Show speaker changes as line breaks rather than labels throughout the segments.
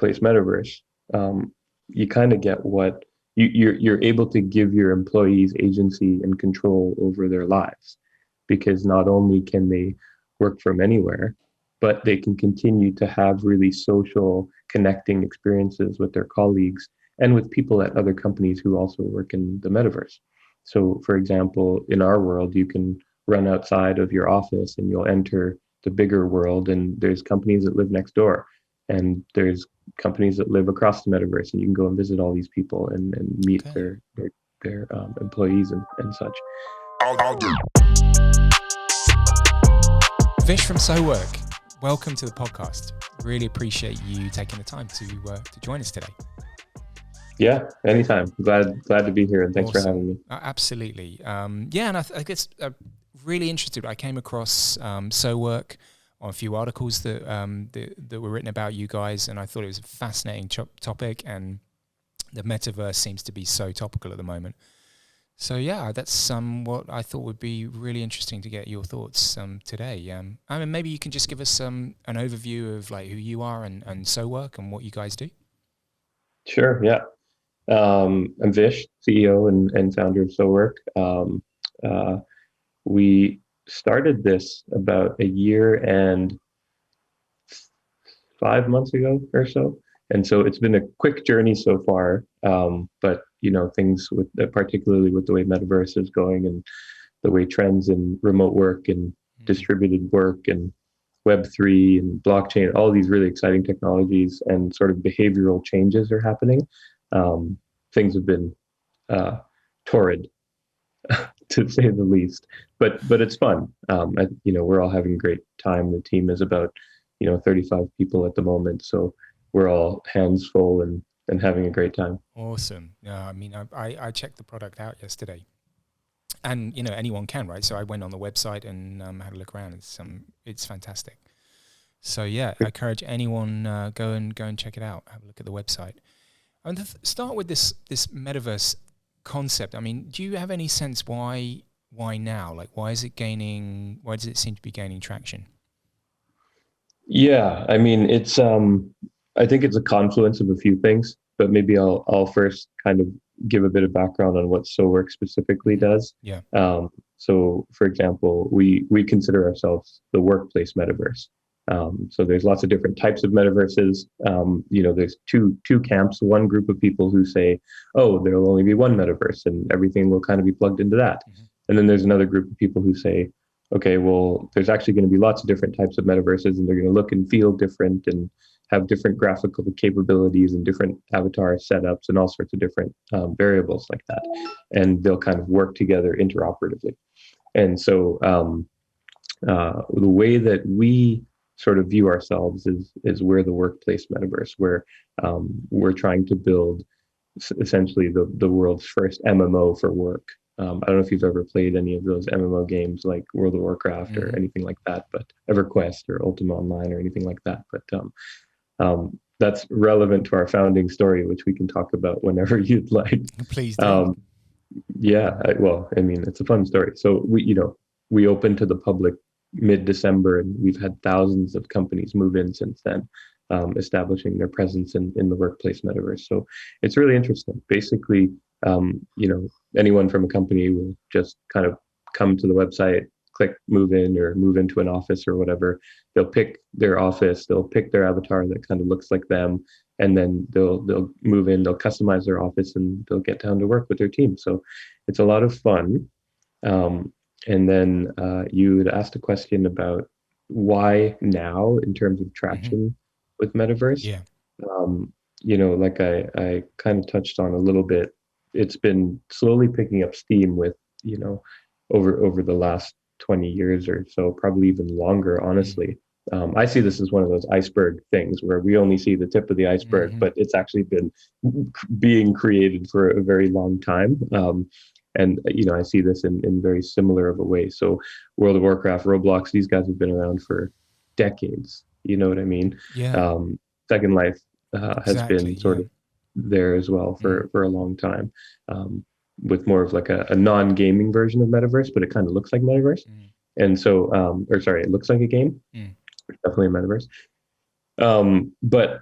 workplace metaverse, you kind of get what you're able to give your employees agency and control over their lives, because not only can they work from anywhere, but they can continue to have really social connecting experiences with their colleagues and with people at other companies who also work in the metaverse. So, for example, in our world, you can run outside of your office and you'll enter the bigger world, and there's companies that live next door, and there's companies that live across the metaverse, and you can go and visit all these people and meet
Okay.
their employees and such.
Vish from SoWork, welcome to the podcast. Really appreciate you taking the time to join us today.
Yeah, anytime. Glad to be here, and thanks for having me.
Absolutely. Yeah, and I guess really interested. I came across SoWork on a few articles that were written about you guys, and I thought it was a fascinating topic, and the metaverse seems to be so topical at the moment. So yeah, that's what I thought would be really interesting to get your thoughts today. I mean, maybe you can just give us an overview of like who you are and SoWork and what you guys do.
Sure. Yeah. I'm Vish, CEO and founder of SoWork. We started this about a year and 5 months ago or so. And so it's been a quick journey so far. But things with particularly with the way Metaverse is going and the way trends in remote work and distributed work and Web3 and blockchain, all these really exciting technologies and sort of behavioral changes are happening. Things have been torrid, to say the least, but it's fun. We're all having a great time. The team is about 35 people at the moment, so we're all hands full and having a great time.
Awesome. Yeah, I mean, I checked the product out yesterday, and anyone can, right? So I went on the website and had a look around. It's fantastic. So yeah, I encourage anyone go and check it out. Have a look at the website. And start with this metaverse concept. I mean, do you have any sense why now? Like, why does it seem to be gaining traction?
Yeah, I mean, I think it's a confluence of a few things, but maybe I'll first kind of give a bit of background on what SoWork specifically does.
Yeah.
So, for example, we consider ourselves the workplace metaverse. So there's lots of different types of metaverses. There's two camps. One group of people who say, "Oh, there'll only be one metaverse, and everything will kind of be plugged into that." Mm-hmm. And then there's another group of people who say, "Okay, well, there's actually going to be lots of different types of metaverses, and they're going to look and feel different, and have different graphical capabilities and different avatar setups and all sorts of different variables like that, and they'll kind of work together interoperatively." And so the way that we sort of view ourselves is we're the workplace metaverse, where we're trying to build essentially the world's first MMO for work. I don't know if you've ever played any of those MMO games like World of Warcraft or anything like that, but EverQuest or Ultima Online or anything like that. But that's relevant to our founding story, which we can talk about whenever you'd like.
Please do.
I mean, it's a fun story. So we opened to the public mid-December, and we've had thousands of companies move in since then, establishing their presence in the workplace metaverse. So it's really interesting. Basically, anyone from a company will just kind of come to the website, click move in or move into an office or whatever. They'll pick their office, they'll pick their avatar that kind of looks like them, and then they'll move in, they'll customize their office, and they'll get down to work with their team. So it's a lot of fun. And then you had asked a question about why now in terms of traction with Metaverse.
Yeah.
Like I kind of touched on a little bit, it's been slowly picking up steam with, over the last 20 years or so, probably even longer, honestly. I see this as one of those iceberg things where we only see the tip of the iceberg, but it's actually been being created for a very long time. And I see this in very similar of a way. So World of Warcraft, Roblox, these guys have been around for decades. You know what I mean?
Yeah.
Second Life has been sort of there as well for a long time, with more of like a non-gaming version of Metaverse, but it kind of looks like Metaverse. And so, it looks like a game. Definitely a Metaverse. But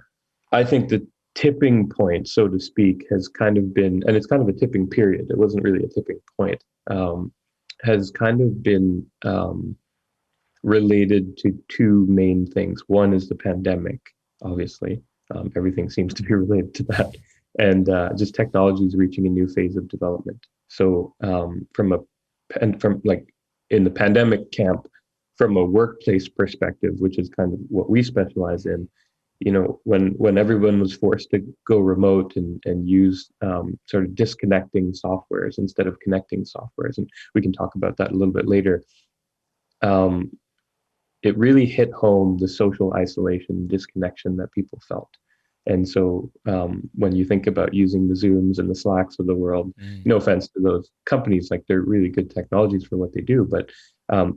I think the tipping point, so to speak, has kind of been, and it's kind of a tipping period. It wasn't really a tipping point. Has kind of been related to two main things. One is the pandemic, obviously. Everything seems to be related to that, and just technology is reaching a new phase of development. So from like in the pandemic camp, from a workplace perspective, which is kind of what we specialize in, when everyone was forced to go remote and use sort of disconnecting softwares instead of connecting softwares, and we can talk about that a little bit later. Um, it really hit home the social isolation, disconnection that people felt. And so when you think about using the Zooms and the Slacks of the world, no offense to those companies, like they're really good technologies for what they do, but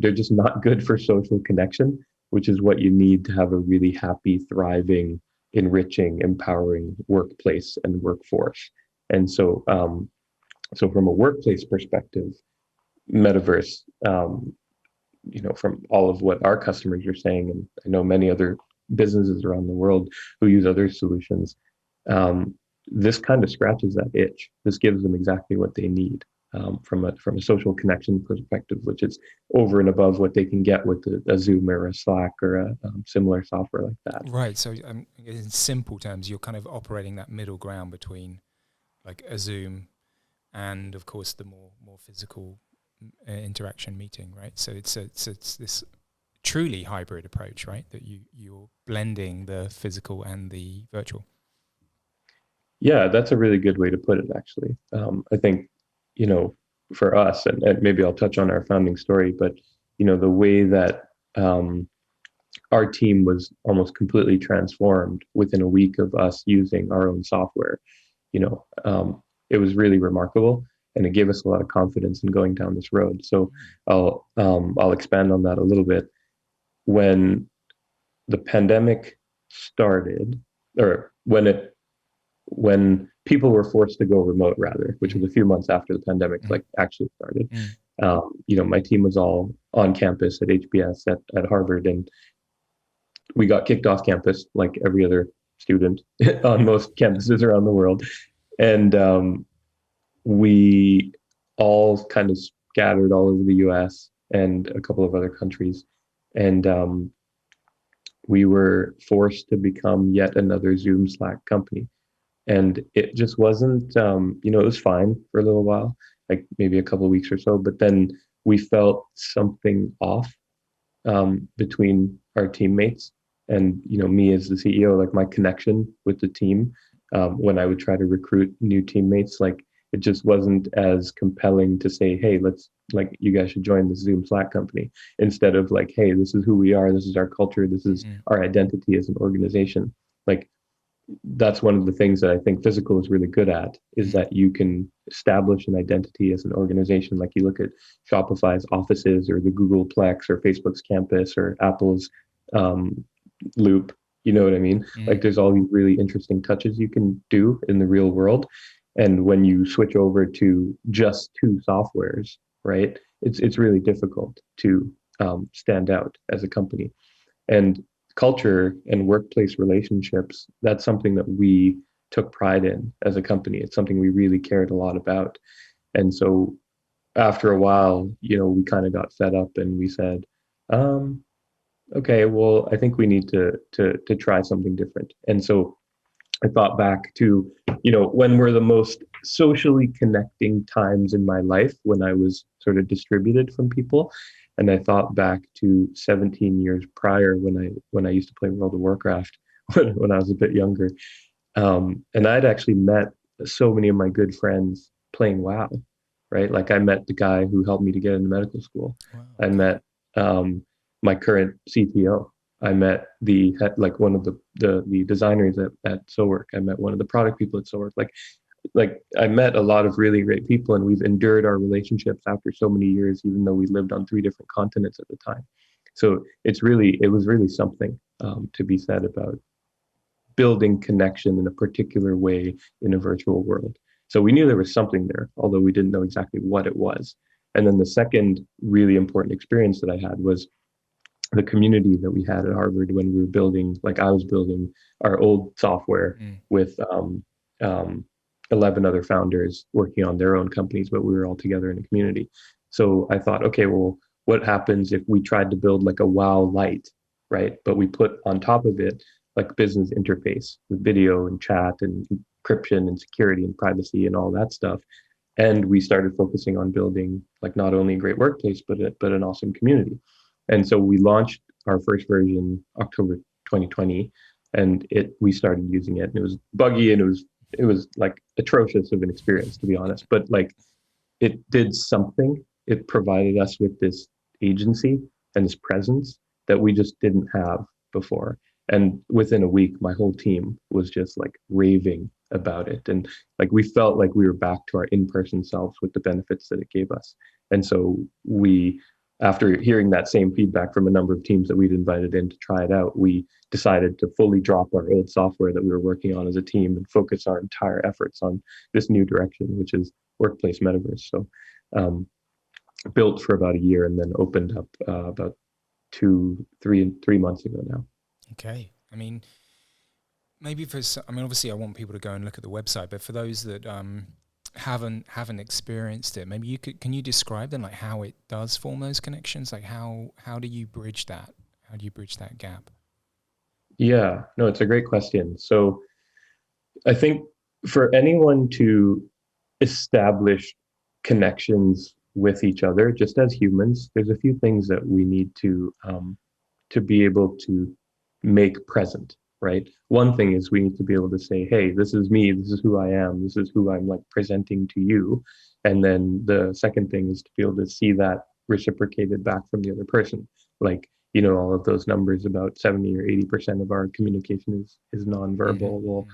they're just not good for social connection, which is what you need to have a really happy, thriving, enriching, empowering workplace and workforce. And so from a workplace perspective, Metaverse, from all of what our customers are saying, and I know many other businesses around the world who use other solutions, this kind of scratches that itch. This gives them exactly what they need from a social connection perspective, which is over and above what they can get with a Zoom or a Slack or a similar software like that.
Right. So in simple terms, you're kind of operating that middle ground between like a Zoom and, of course, the more physical interaction meeting, right? So it's this truly hybrid approach, right? That you're blending the physical and the virtual.
Yeah, that's a really good way to put it, actually. I think, for us, and maybe I'll touch on our founding story, but, the way that our team was almost completely transformed within a week of us using our own software, it was really remarkable. And it gave us a lot of confidence in going down this road. So I'll expand on that a little bit. When the pandemic started, or when people were forced to go remote, rather, which was a few months after the pandemic like actually started, my team was all on campus at HBS at Harvard, and we got kicked off campus like every other student on most campuses around the world, and we all kind of scattered all over the US and a couple of other countries. And we were forced to become yet another Zoom Slack company. And it just wasn't, it was fine for a little while, like maybe a couple of weeks or so. But then we felt something off between our teammates and, me as the CEO, like my connection with the team when I would try to recruit new teammates, like it just wasn't as compelling to say, hey, you guys should join the Zoom Slack company, instead of like, hey, this is who we are. This is our culture. This is our identity as an organization. Like, that's one of the things that I think physical is really good at, is that you can establish an identity as an organization. Like you look at Shopify's offices or the Google Plex or Facebook's campus or Apple's Loop. You know what I mean? Like there's all these really interesting touches you can do in the real world. And when you switch over to just two softwares, right, it's really difficult to stand out as a company. And culture and workplace relationships, that's something that we took pride in as a company. It's something we really cared a lot about. And so after a while, we kind of got fed up and we said, okay, well, I think we need to try something different. And so I thought back to, when were the most socially connecting times in my life, when I was sort of distributed from people. And I thought back to 17 years prior when I used to play World of Warcraft when I was a bit younger. And I'd actually met so many of my good friends playing WoW, right? Like I met the guy who helped me to get into medical school. Wow. I met my current CTO. I met one of the designers at SoWork. I met one of the product people at SoWork. Like I met a lot of really great people, and we've endured our relationships after so many years, even though we lived on 3 different continents at the time. So it was really something to be said about building connection in a particular way in a virtual world. So we knew there was something there, although we didn't know exactly what it was. And then the second really important experience that I had was the community that we had at Harvard when we were building, like I was building our old software
Mm.
with 11 other founders working on their own companies, but we were all together in a community. So I thought, okay, well, what happens if we tried to build like a wow light, right? But we put on top of it like business interface with video and chat and encryption and security and privacy and all that stuff. And we started focusing on building like not only a great workplace, but an awesome community. And so we launched our first version October 2020, and it we started using it, and it was buggy and it was like atrocious of an experience, to be honest. But like it did something. It provided us with this agency and this presence that we just didn't have before. And within a week, my whole team was just like raving about it. And like we felt like we were back to our in-person selves with the benefits that it gave us. And so we, after hearing that same feedback from a number of teams that we'd invited in to try it out, we decided to fully drop our old software that we were working on as a team and focus our entire efforts on this new direction, which is workplace metaverse. So um, built for about a year and then opened up about 3 months ago now.
Okay. I mean, maybe I mean, obviously I want people to go and look at the website, but for those that haven't experienced it, maybe can you describe then like how it does form those connections? Like how do you bridge that? How do you bridge that gap?
Yeah, no, it's a great question. So I think for anyone to establish connections with each other, just as humans, there's a few things that we need to be able to make present, right? One thing is we need to be able to say, hey, this is me, this is who I am, this is who I'm like presenting to you. And then the second thing is to be able to see that reciprocated back from the other person. Like, all of those numbers about 70 or 80% of our communication is nonverbal.
Mm-hmm.
Well,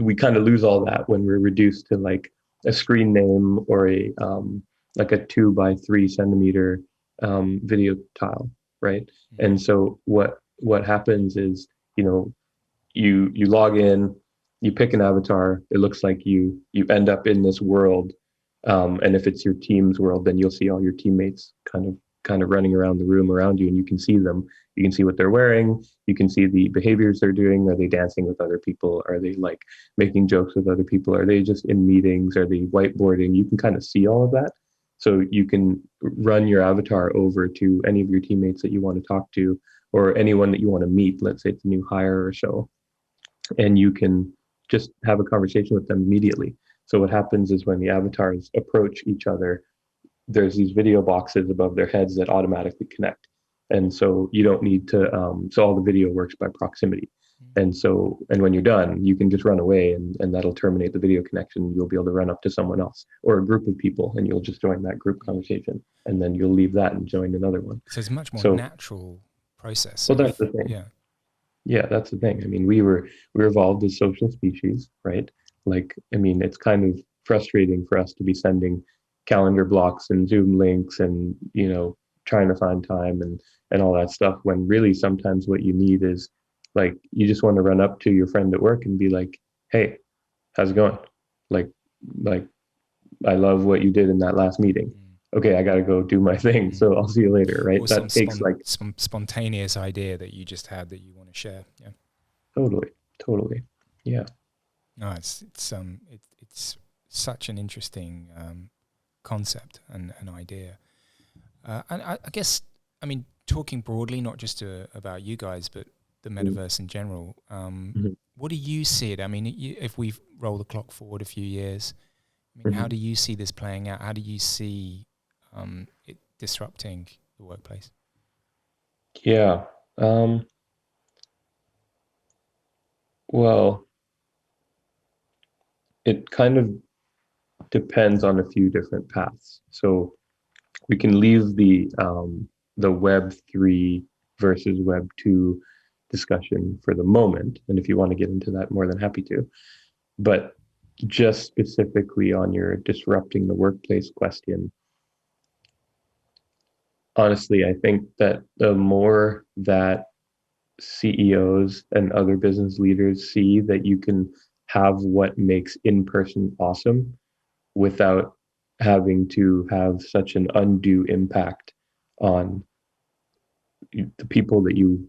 we kind of lose all that when we're reduced to like a screen name or a like a 2 by 3 centimeter video tile, right?
Mm-hmm.
And so what happens is, you log in, you pick an avatar. It looks like you end up in this world, and if it's your team's world, then you'll see all your teammates kind of running around the room around you, and you can see them. You can see what they're wearing. You can see the behaviors they're doing. Are they dancing with other people? Are they like making jokes with other people? Are they just in meetings? Are they whiteboarding? You can kind of see all of that. So you can run your avatar over to any of your teammates that you want to talk to, or anyone that you want to meet. Let's say it's a new hire or so, and you can just have a conversation with them immediately. So what happens is when the avatars approach each other, there's these video boxes above their heads that automatically connect. And so you don't need to, so all the video works by proximity. And when you're done, you can just run away, and that'll terminate the video connection. You'll be able to run up to someone else or a group of people, and you'll just join that group conversation. And then you'll leave that and join another one.
So it's a much more
So,
natural process
well,
of,
that's the thing.
yeah.
Yeah, that's the thing. I mean, we were evolved as social species, right? Like, I mean, it's kind of frustrating for us to be sending calendar blocks and Zoom links and, trying to find time and all that stuff, when really sometimes what you need is like you just want to run up to your friend at work and be like, "Hey, how's it going? Like like I love what you did in that last meeting. Okay, I got to go do my thing. So I'll see you later," right?
Or
That takes like
spontaneous idea that you just had that you want to share. Yeah.
totally. Yeah.
No, it's such an interesting concept and an idea. And I guess, I mean, talking broadly, not just about you guys, but the metaverse in general,
Mhm.
what do you see it? I mean, if we roll the clock forward a few years, I mean, how
Mhm.
do you see this playing out? How do you see it disrupting the workplace?
Yeah. Well, it kind of depends on a few different paths. So we can leave the Web3 versus Web2 discussion for the moment, and if you want to get into that, more than happy to. But just specifically on your disrupting the workplace question, honestly, I think that the more that CEOs and other business leaders see that you can have what makes in person awesome without having to have such an undue impact on the people that you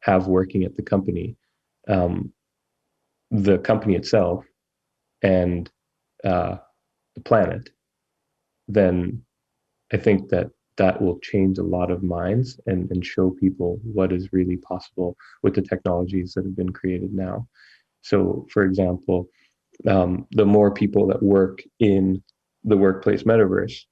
have working at um, the company itself, and uh, the planet, then I think that that will change a lot of minds and show people what is really possible with the technologies that have been created now. So, for example, the more people that work in the workplace metaverse,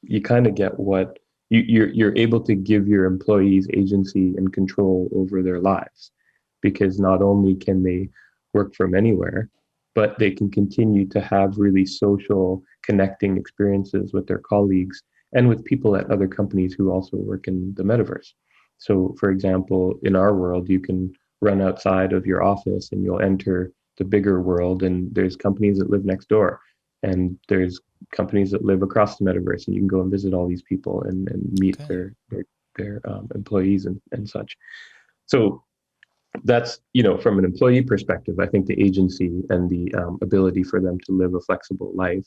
you kind of get what you're able to give your employees agency and control over their lives, because not only can they work from anywhere, but they can continue to have really social connecting experiences with their colleagues and with people at other companies who also work in the metaverse. So, for example, in our world, you can run outside of your office and you'll enter the bigger world, and there's companies that live next door, and there's companies that live across the metaverse, and you can go and visit all these people and meet
Okay.
their employees and such. So that's, from an employee perspective, I think the agency and the ability for them to live a flexible life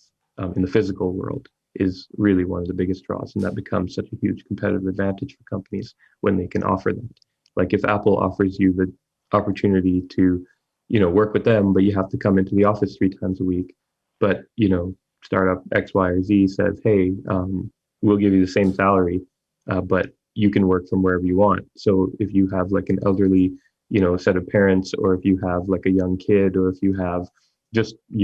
in the physical world is really one of the biggest draws, and that becomes such a huge competitive advantage for companies when they can offer that. Like if Apple offers you the opportunity to, work with them, but you have to come into the office 3 times a week, but startup X, Y, or Z says, hey, we'll give you the same salary, but you can work from wherever you want. So if you have like an elderly set of parents, or if you have like a young kid, or if you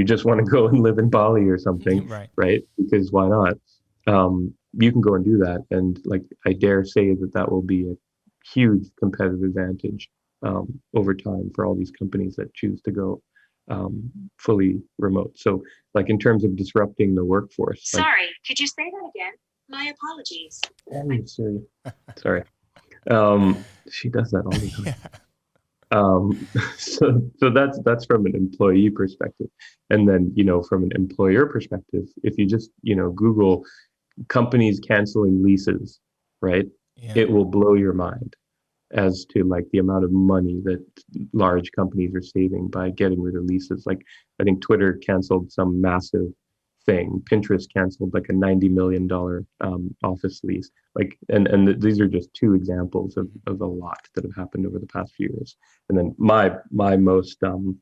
just want to go and live in Bali or something,
Right.
right? Because why not? You can go and do that, and like I dare say that that will be a huge competitive advantage over time for all these companies that choose to go fully remote. So, like in terms of disrupting the workforce, like
Sorry, could you say that again? My apologies.
hey Siri, sorry, she does that all the time.
Yeah.
So that's from an employee perspective, and then from an employer perspective, if you just Google companies canceling leases, right?
Yeah.
It will blow your mind as to like the amount of money that large companies are saving by getting rid of leases. Like I think Twitter canceled some massive thing. Pinterest canceled like a $90 million office lease. Like, these are just two examples of a lot that have happened over the past few years. And then my most the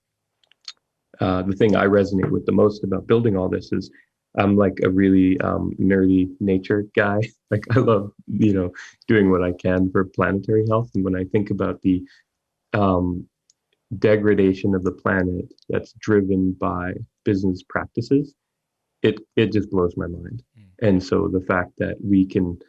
thing I resonate with the most about building all this is I'm like a really nerdy nature guy. Like I love, doing what I can for planetary health. And when I think about the um, degradation of the planet that's driven by business practices, it just blows my mind.
Mm.
And so the fact that we can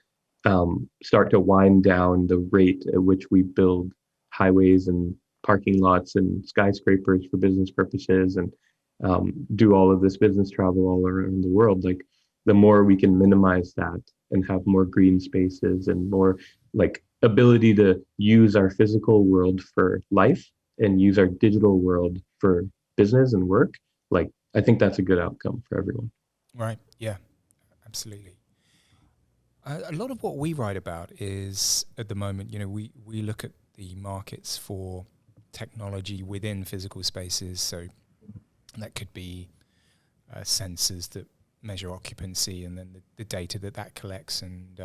start to wind down the rate at which we build highways and parking lots and skyscrapers for business purposes, and do all of this business travel all around the world, like the more we can minimize that and have more green spaces and more like ability to use our physical world for life and use our digital world for business and work, like I think that's a good outcome for everyone.
Right. Yeah. Absolutely. A lot of what we write about is at the moment, we look at the markets for technology within physical spaces. So that could be sensors that measure occupancy, and then the data that collects, and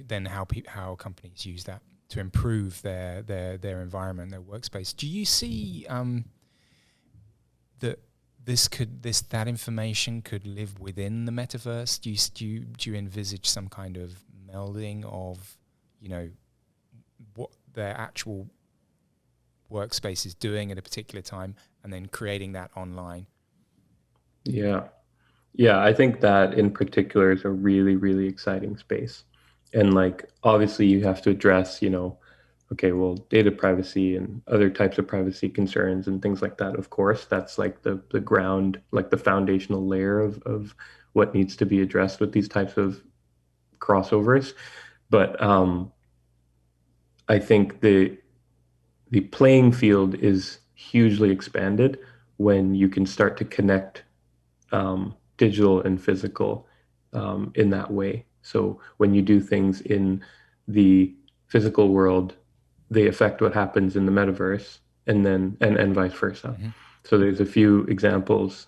then how companies use that to improve their environment, their workspace. Do you see that that information could live within the metaverse? Do you envisage some kind of melding of what their actual workspace is doing at a particular time, and then creating that online?
Yeah. Yeah, I think that in particular is a really, really exciting space. And like obviously you have to address, okay, well, data privacy and other types of privacy concerns and things like that. Of course, that's like the ground, like the foundational layer of what needs to be addressed with these types of crossovers. But I think the playing field is hugely expanded when you can start to connect digital and physical in that way. So when you do things in the physical world, they affect what happens in the metaverse, and vice versa.
Mm-hmm.
So there's a few examples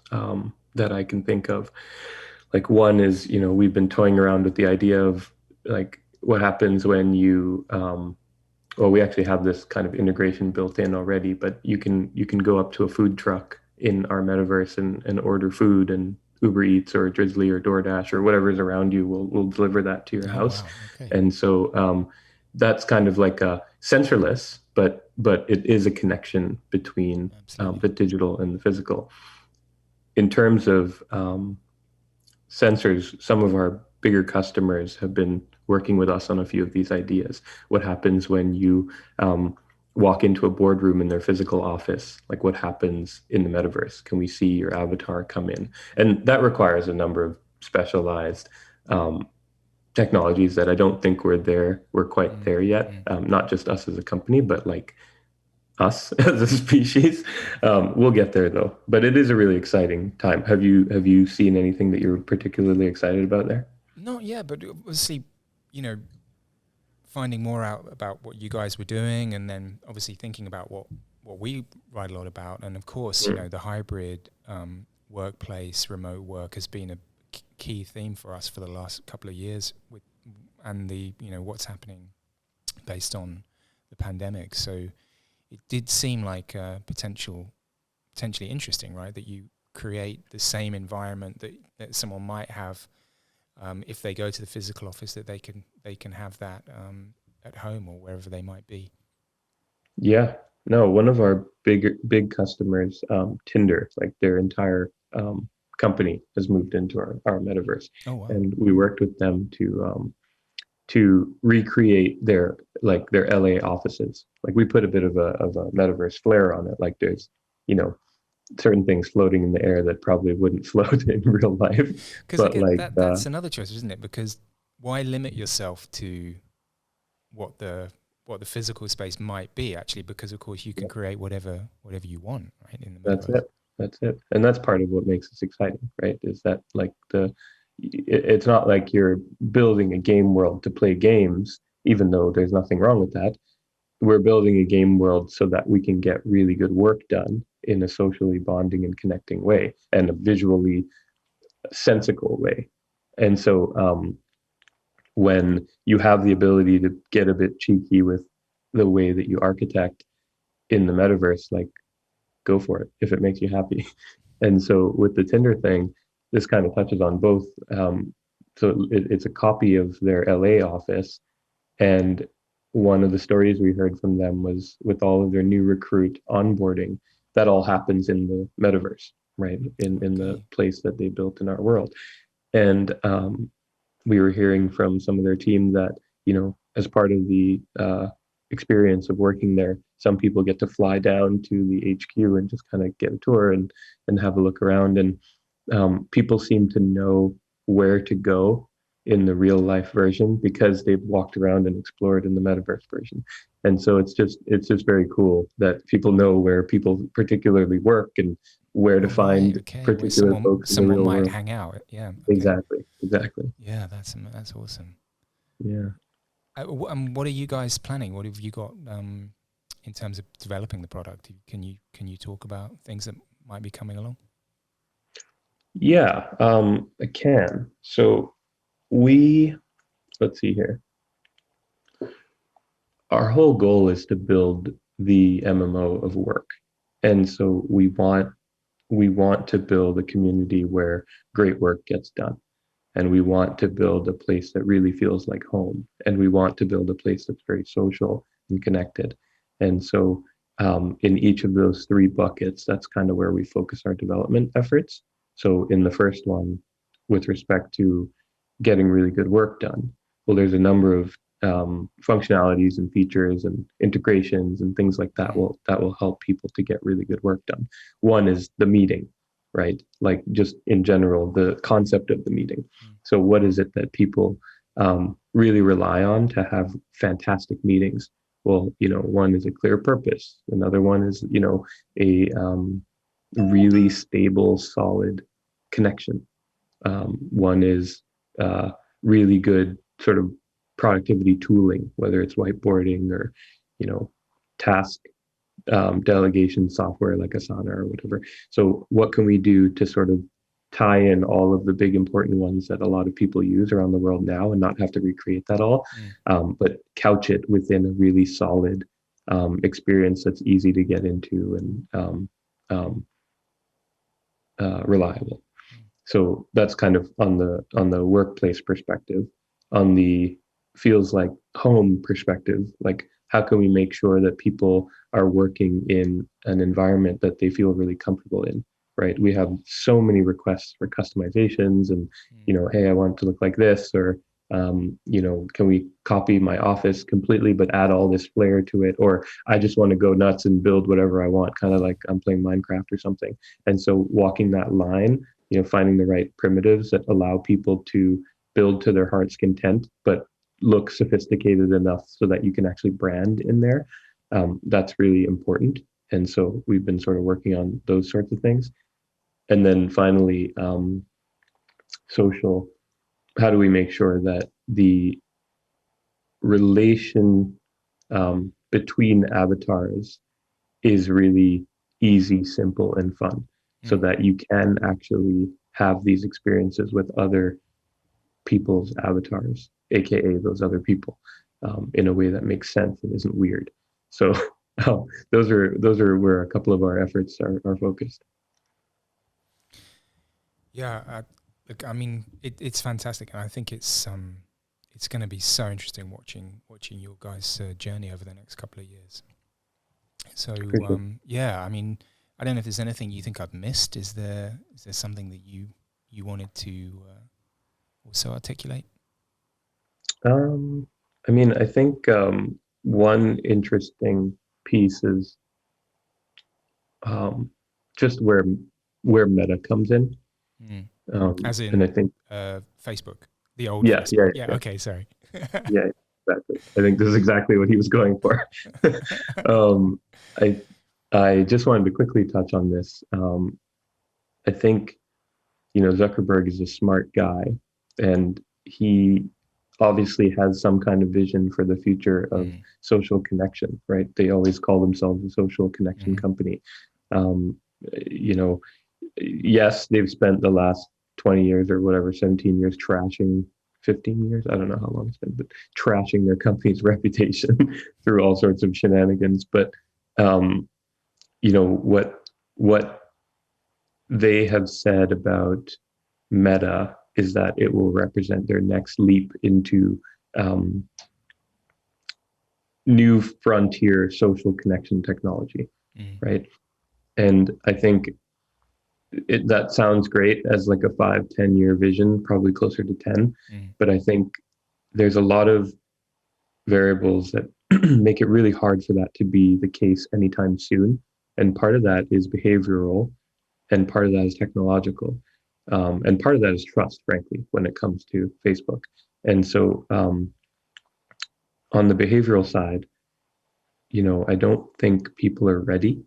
that I can think of. Like one is, we've been toying around with the idea of like what happens when you well, we actually have this kind of integration built in already, but you can go up to a food truck in our metaverse and order food, and Uber Eats or Drizzly or DoorDash or whatever is around you will deliver that to your
Oh
house.
wow. Okay.
And so that's kind of like a sensorless, but it is a connection between
Absolutely.
the digital and the physical. In terms of sensors, some of our bigger customers have been working with us on a few of these ideas. What happens when you walk into a boardroom in their physical office? Like what happens in the metaverse? Can we see your avatar come in? And that requires a number of specialized um, technologies that I don't think we're quite there yet.
Mm-hmm.
Not just us as a company, but like us as a species. We'll get there though. But it is a really exciting time. Have you seen anything that you're particularly excited about there?
Not yet, but obviously, you know, finding more out about what you guys were doing, and then obviously thinking about what we write a lot about, and of course, you
Mm.
know, the hybrid workplace, remote work has been a key theme for us for the last couple of years, with and the what's happening based on the pandemic. So it did seem like potentially interesting, right? That you create the same environment that someone might have if they go to the physical office, that they can have that at home or wherever they might be.
Yeah. No, one of our big customers, Tinder, like their entire company has moved into our metaverse.
Oh wow.
And we worked with them to recreate their LA offices. Like we put a bit of a metaverse flair on it. Like there's, you know, certain things floating in the air that probably wouldn't float in real life.
Because
But
again,
like
that's another choice, isn't it? Because why limit yourself to what the what the physical space might be, actually, because of course you can create whatever you want, right, in the
that's
metaverse.
it. That's it. And that's part of what makes us exciting, right? Is that like it's not like you're building a game world to play games, even though there's nothing wrong with that. We're building a game world so that we can get really good work done in a socially bonding and connecting way and a visually sensical way. And so when you have the ability to get a bit cheeky with the way that you architect in the metaverse, like go for it if it makes you happy. And so with the Tinder thing, this kind of touches on both. So it's a copy of their LA office. And one of the stories we heard from them was with all of their new recruit onboarding, that all happens in the metaverse, right? In the
Okay.
place that they built in our world. And we were hearing from some of their team that, as part of the experience of working there, some people get to fly down to the HQ and just kind of get a tour and have a look around. And people seem to know where to go in the real life version because they've walked around and explored in the metaverse version. And so it's just very cool that people know where people particularly work and where to
Oh right.
find
Okay. Where
particular
someone
folks in the
someone
real
might
world.
hang out. Yeah. Okay.
Exactly.
Yeah. That's awesome.
Yeah.
What are you guys planning? What have you got in terms of developing the product? Can you talk about things that might be coming along?
Yeah, I can. So we, let's see here. Our whole goal is to build the MMO of work. And so we want to build a community where great work gets done. And we want to build a place that really feels like home. And we want to build a place that's very social and connected. And so in each of those three buckets, that's kind of where we focus our development efforts. So in the first one, with respect to getting really good work done, well, there's a number of functionalities and features and integrations and things like that
Mm.
will help people to get really good work done. One is the meeting, right? Like just in general, the concept of the meeting.
Mm.
So what is it that people really rely on to have fantastic meetings? Well, one is a clear purpose. Another one is, a really stable, solid connection. One is really good sort of productivity tooling, whether it's whiteboarding or, task delegation software like Asana or whatever. So what can we do to sort of tie in all of the big important ones that a lot of people use around the world now and not have to recreate that all, but couch it within a really solid experience that's easy to get into and reliable. So that's kind of on the workplace perspective. On the feels like home perspective, like how can we make sure that people are working in an environment that they feel really comfortable in, right? We have so many requests for customizations and, hey, I want it to look like this, or, can we copy my office completely but add all this flair to it? Or I just want to go nuts and build whatever I want, kind of like I'm playing Minecraft or something. And so walking that line, finding the right primitives that allow people to build to their heart's content, but look sophisticated enough so that you can actually brand in there. That's really important. And so we've been sort of working on those sorts of things. And then finally, social. How do we make sure that the relation between avatars is really easy, simple, and fun, so that you can actually have these experiences with other people's avatars, aka those other people, in a way that makes sense and isn't weird. So those are where a couple of our efforts are focused.
Yeah, look, I mean, it's fantastic, and I think it's going to be so interesting watching your guys' journey over the next couple of years. So yeah, I mean, I don't know if there's anything you think I've missed. Is there something that you wanted to also articulate?
I mean, I think one interesting piece is just where Meta comes in.
As in,
and I think
Facebook, the old Facebook. Yeah. Okay, sorry.
Yeah, exactly. I think this is exactly what he was going for. I just wanted to quickly touch on this. I think Zuckerberg is a smart guy, and he obviously has some kind of vision for the future of social connection, right? They always call themselves a social connection company. Yes, they've spent the last 20 years or whatever, 17 years trashing, 15 years, I don't know how long it's been, but trashing their company's reputation through all sorts of shenanigans. But what they have said about Meta is that it will represent their next leap into new frontier social connection technology, right? And I think that sounds great as like a 5-10 year vision, probably closer to 10. But I think there's a lot of variables that make it really hard for that to be the case anytime soon. And part of that is behavioral, and part of that is technological. And part of that is trust, frankly, when it comes to Facebook. And so on the behavioral side, I don't think people are ready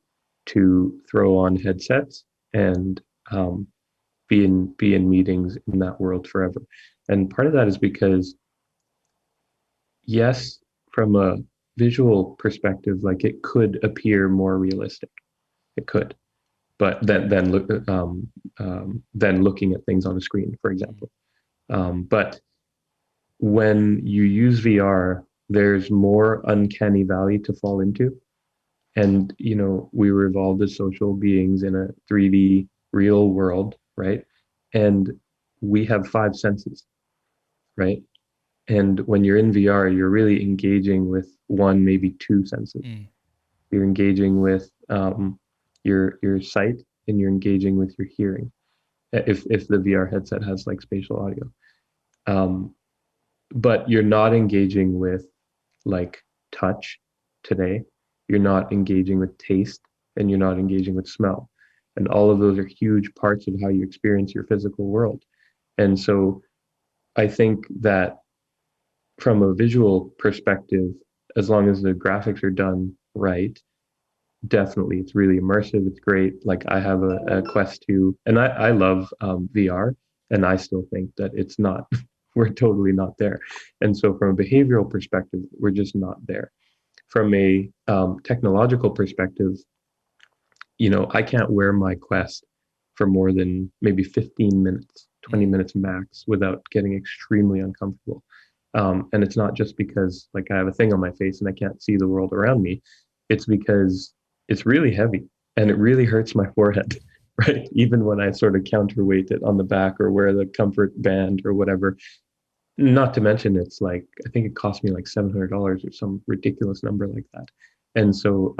to throw on headsets and be in meetings in that world forever. And part of that is because, yes, from a visual perspective, like it could appear more realistic. It could, but then looking at things on a screen, for example. But when you use VR, there's more uncanny valley to fall into. And, we were evolved as social beings in a 3D real world, right? And we have 5 senses, right? And when you're in VR, you're really engaging with 1, maybe 2 senses. You're engaging with your sight, and you're engaging with your hearing, if the VR headset has like spatial audio. But you're not engaging with like touch today. You're not engaging with taste, and you're not engaging with smell. And all of those are huge parts of how you experience your physical world. And so I think that from a visual perspective, as long as the graphics are done right, definitely it's really immersive. It's great. Like I have a Quest 2, and I love VR, and I still think that it's not, we're totally not there. And so from a behavioral perspective, we're just not there. From a technological perspective, I can't wear my Quest for more than maybe 15 minutes, 20 minutes max without getting extremely uncomfortable. And it's not just because like I have a thing on my face and I can't see the world around me. It's because it's really heavy and it really hurts my forehead, right? Even when I sort of counterweight it on the back or wear the comfort band or whatever. Not to mention, it's like, I think it cost me like $700 or some ridiculous number like that. And so,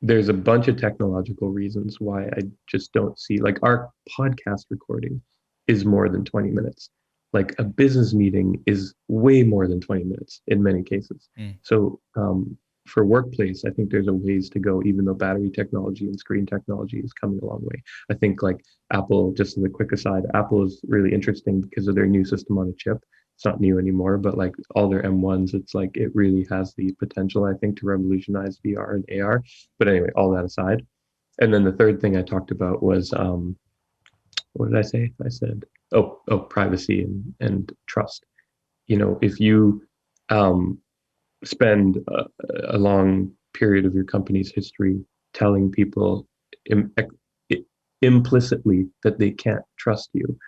there's a bunch of technological reasons why I just don't see like our podcast recording is more than 20 minutes. Like a business meeting is way more than 20 minutes in many cases. So for workplace, I think there's a ways to go, even though battery technology and screen technology is coming a long way. I think like Apple, just as a quick aside, Apple is really interesting because of their new system on a chip. It's not new anymore, but like all their M1s, it's like it really has the potential, I think, to revolutionize VR and AR. But anyway, all that aside. And then the third thing I talked about was what did I say? I said, privacy and trust. You know, if you spend a long period of your company's history telling people implicitly that they can't trust you,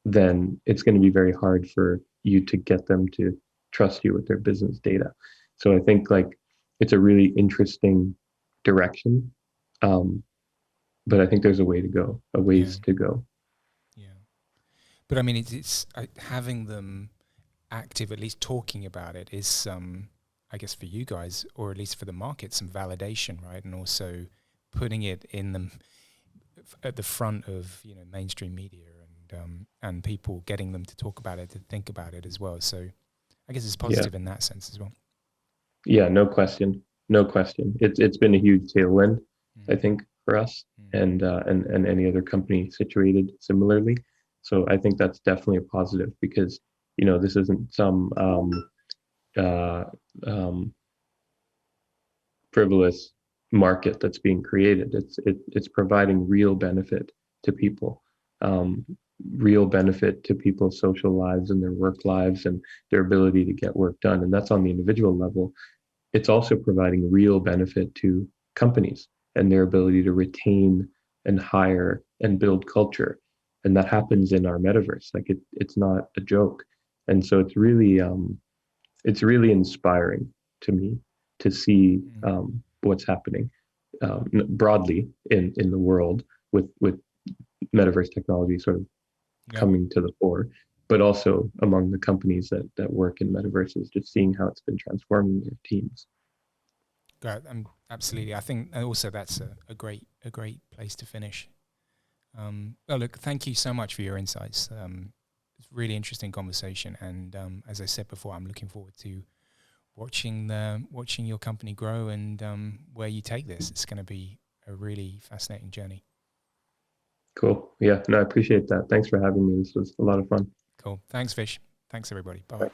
then it's going to be very hard for you to get them to trust you with their business data. So I think like it's a really interesting direction. But I think there's a way to go, a ways to go.
Yeah. But I mean, it's having them active, at least talking about it is, I guess for you guys, or at least for the market, some validation, right? And also putting it in them at the front of, you know, mainstream media and people getting them to talk about it, to think about it as well. So I guess it's positive in that sense as well.
Yeah, no question. No question. It's been a huge tailwind, I think, for us and any other company situated similarly. So I think that's definitely a positive because, you know, this isn't some frivolous market that's being created. It's providing real benefit to people, real benefit to people's social lives and their work lives and their ability to get work done. And that's on the individual level. It's also providing real benefit to companies and their ability to retain and hire and build culture. And that happens in our metaverse. Like it's not a joke. And so it's really inspiring to me to see what's happening broadly in the world with metaverse technology sort of coming to the fore, but also among the companies that work in metaverses, just seeing how it's been transforming their teams.
Right, absolutely. I think also that's a great place to finish. Well, look, thank you so much for your insights. It's a really interesting conversation, and as I said before, I'm looking forward to watching your company grow and where you take this. It's going to be a really fascinating journey.
Cool. Yeah, no, I appreciate that. Thanks for having me. This was a lot of fun.
Cool. Thanks, Vish. Thanks, everybody. Bye.